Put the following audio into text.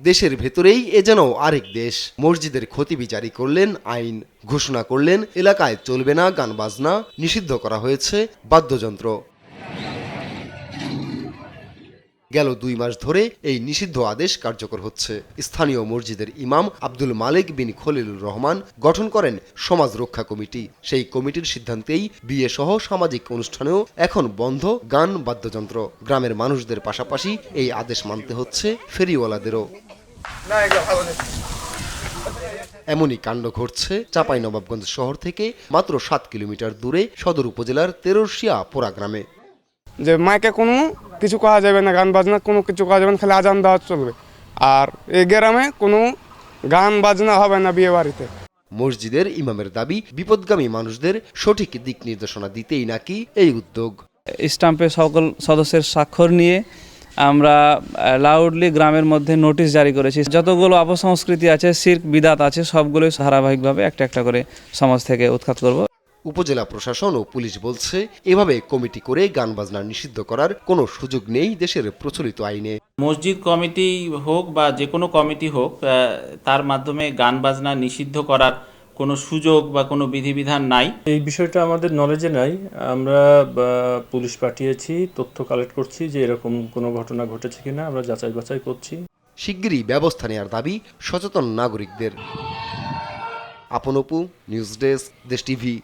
দেশের ভেতরেই এ যেন আরেক দেশ। মসজিদের খতিবি জারি করলেন আইন, ঘোষণা করলেন এলাকায় চলবে না গান বাজনা, নিষিদ্ধ করা হয়েছে বাদ্যযন্ত্র। গেল 2 মাস ধরে এই নিষিদ্ধ আদেশ কার্যকর হচ্ছে। স্থানীয় মসজিদের ইমাম আব্দুল মালিক বিন খলিলুর রহমান গঠন করেন সমাজ রক্ষা কমিটি। সেই কমিটির সিদ্ধান্তেই বিয়ে সহ সামাজিক অনুষ্ঠানেও এখন বন্ধ গান বাদ্যযন্ত্র। গ্রামের মানুষদের পাশাপাশি এই আদেশ মানতে হচ্ছে ফেরিওয়ালাদেরও। এমনই কাণ্ড ঘটছে চাঁপাইনবাবগঞ্জ শহর থেকে মাত্র 7 কিলোমিটার দূরে সদর উপজেলার তেরশিয়া পোড়া গ্রামে। যে মাইকে কোনো কিছু করা যাবে না, গান বাজনা কোনো কিছু করা যাবে না, খালি আজান দেওয়া চলবে। আর এই গ্রামে কোনো গান বাজনা হবে না বিয়ে বাড়িতে। মসজিদের ইমামের দাবি, বিপদগামী মানুষদের সঠিক দিক নির্দেশনা দিতেই নাকি এই উদ্যোগ। স্টাম্পে সকল সদস্যের স্বাক্ষর নিয়ে আমরা লাউডলি গ্রামের মধ্যে নোটিশ জারি করেছি। যতগুলো অপসংস্কৃতি আছে, শিরক বিদাত আছে, সবগুলোই ধারাবাহিকভাবে একটা একটা করে সমাজ থেকে উৎখাত করব। উপজেলা প্রশাসন ও পুলিশ বলছে, এভাবে কমিটি করে গান বাজনা নিষিদ্ধ করার কোনো সুযোগ নেই দেশের প্রচলিত আইনে। মসজিদ কমিটি হোক বা যে কোনো কমিটি হোক, তার মাধ্যমে গান বাজনা নিষিদ্ধ করার কোনো সুযোগ বা কোনো বিধিবিধান নাই। এই বিষয়টা আমাদের নলেজে নাই। আমরা পুলিশ পাঠিয়েছি, তথ্য কালেক্ট করছি যে এরকম কোনো ঘটনা ঘটেছে কিনা আমরা যাচাই বাছাই করছি। শিগগিরই ব্যবস্থা নেওয়ার দাবি সচেতন নাগরিকদের। আপন অপু, নিউজ ডেস্ক, দেশ টিভি।